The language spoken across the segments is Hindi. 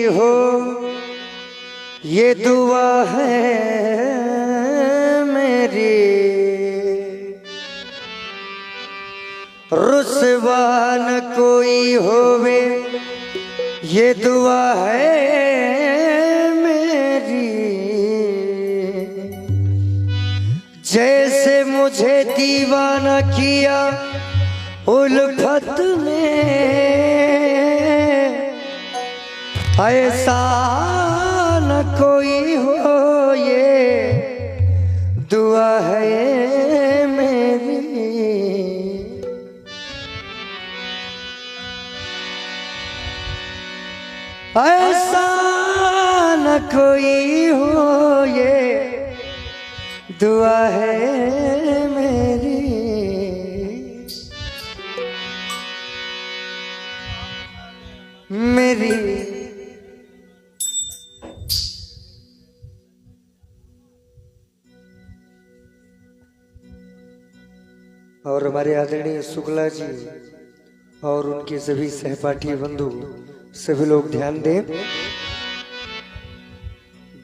हो ये दुआ है मेरी, रुसवा न कोई होवे ये दुआ है मेरी। जैसे मुझे दीवाना किया उल्फत ने, ऐसा न कोई हो ये दुआ है मेरी। ऐसा न कोई हो ये दुआ है मेरी। मेरी और हमारे आदरणीय शुक्ला जी और उनके सभी सहपाठी बंधु सभी लोग ध्यान दें।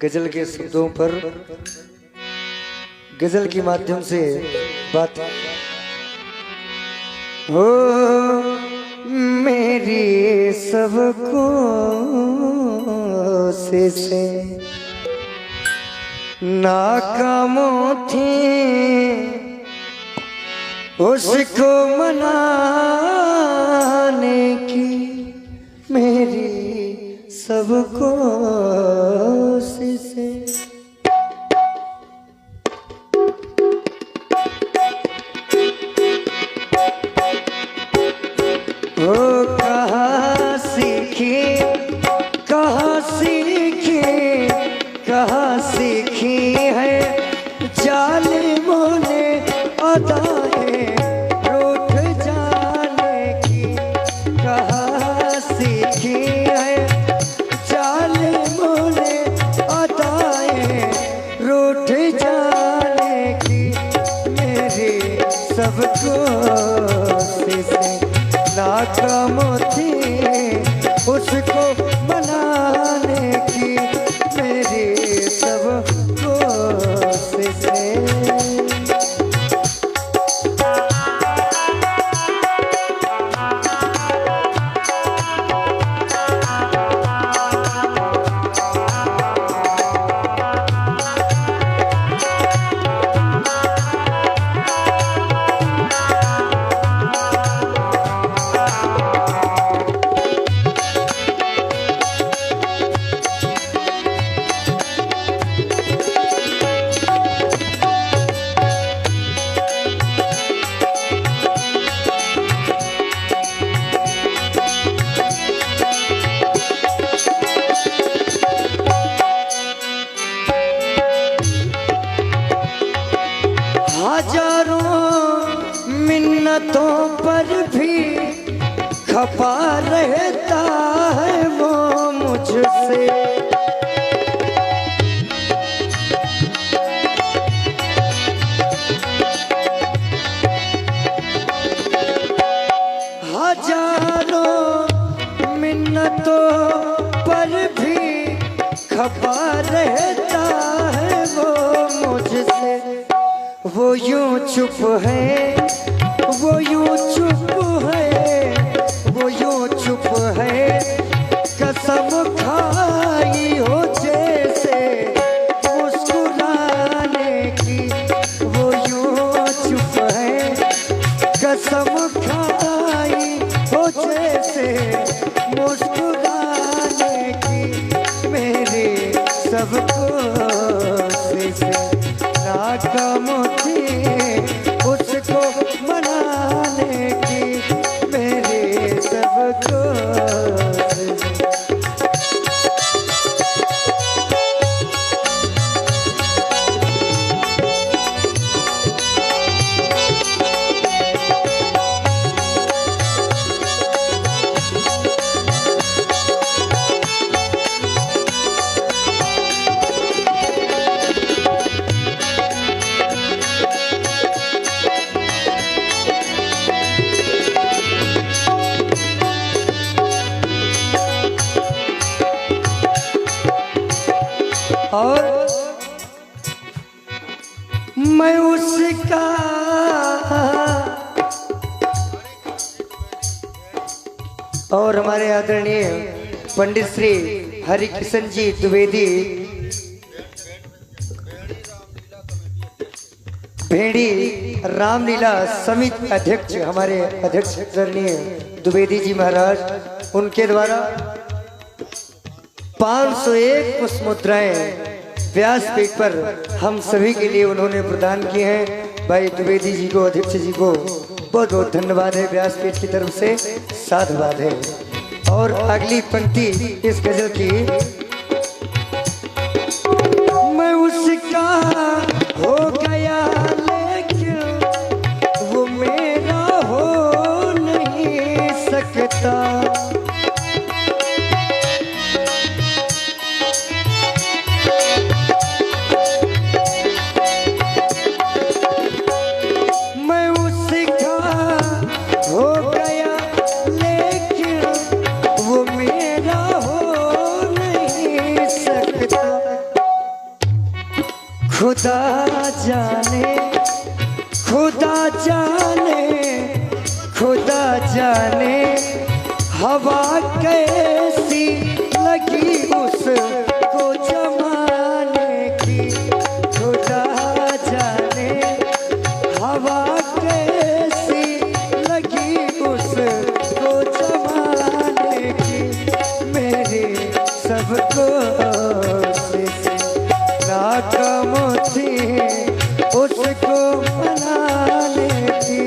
गजल के शब्दों पर गजल के माध्यम से बात हो मेरी सबको से नाकामों थी उसको मनाने की, मेरी सबको से वो कहाँ सीखी कहाँ सीखी कहाँ सीखी है जालिमों ने अदाएं रूठ जाने की। कहाँ सीखी है जालिमों ने अदाएं रूठ जाने की, मेरी सबको से नाकाम थी उसको मनाने की, मेरी सबको से हजारों मिन्नतों पर भी खफा रहता है वो मुझसे। हजारों मिन्नतों पर भी खफा रहता है वो मुझसे। वो यूं चुप है वो यूं चुप है वो यूं चुप है कसम खाई हो जैसे मुस्कुराने की। वो यूं चुप है कसम खाई हो जैसे मुस्कुराने की, मेरे सबको से नाकाम थी उसको मनाने की, मेरे सबको और मैं उसका और हमारे आदरणीय पंडित श्री हरिकिशन जी द्विवेदी भेड़ी रामलीला समिति अध्यक्ष, हमारे अध्यक्ष आदरणीय द्विवेदी जी महाराज, उनके द्वारा 501 पुष्प मुद्राएं व्यासपीठ पर हम सभी के लिए उन्होंने प्रदान किए हैं। भाई द्विवेदी जी को, अध्यक्ष जी को बहुत बहुत धन्यवाद है व्यासपीठ की तरफ से, साधुवाद है। और अगली पंक्ति इस गजल की, मैं उसका हो गया लेकिन वो मेरा हो नहीं सकता, खुदा जाने खुदा जाने खुदा जाने हवा कैसी लगी उसको जमाने की, खुदा जाने हवा कैसी लगी उसको जमाने की, मेरे सबको नाकाम थी उसको मनाने की।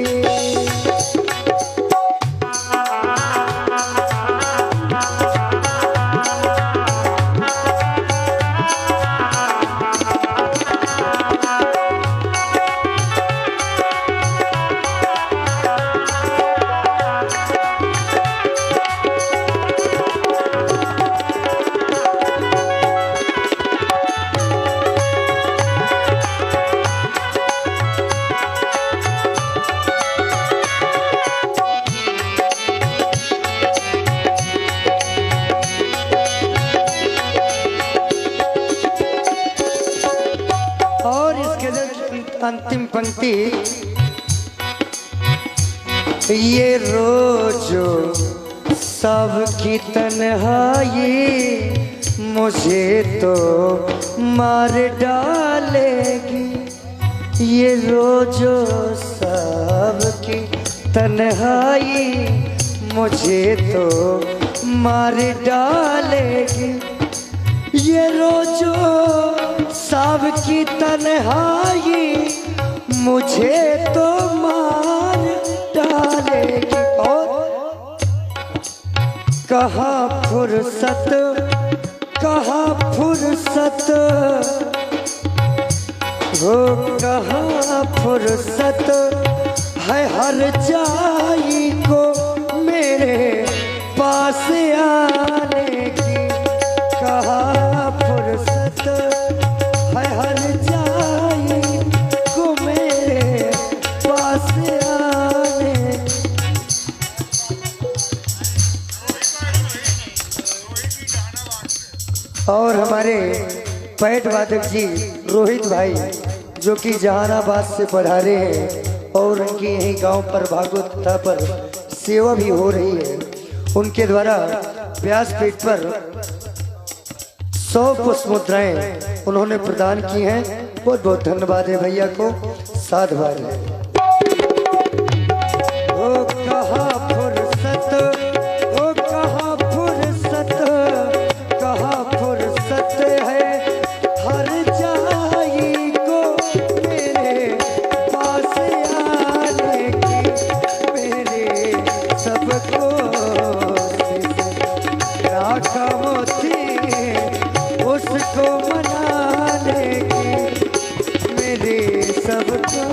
अंतिम पंक्ति, ये रोजो सबकी तन्हाई मुझे तो मार डालेगी, ये रोजो सबकी तन्हाई मुझे तो मार डालेगी, ये रोजो सबकी तन्हाई मुझे तो मार डालेगी। और कहाँ फुर्सत हो, कहाँ फुर्सत है हर जाई को मेरे पास आने की, कहाँ फुर्सत है हर जाई को मेरे पास आने। और हमारे पैट वादक जी रोहित भाई जो कि जहानाबाद से पधारे हैं और उनकी यही गांव पर भागवत कथा पर सेवा भी हो रही है, उनके द्वारा व्यासपीठ पर 100 पुष्प मुद्राएं उन्होंने प्रदान की हैं। बहुत बहुत धन्यवाद है भैया को, साधुवाद है। ओ कहाँ फुर्सत, ओ कहाँ फुर्सत, कहाँ फुर्सत है हर जाई को मेरे पास आने की, मेरे सबको नाकाम थी उसको मनाने की, मेरे सबको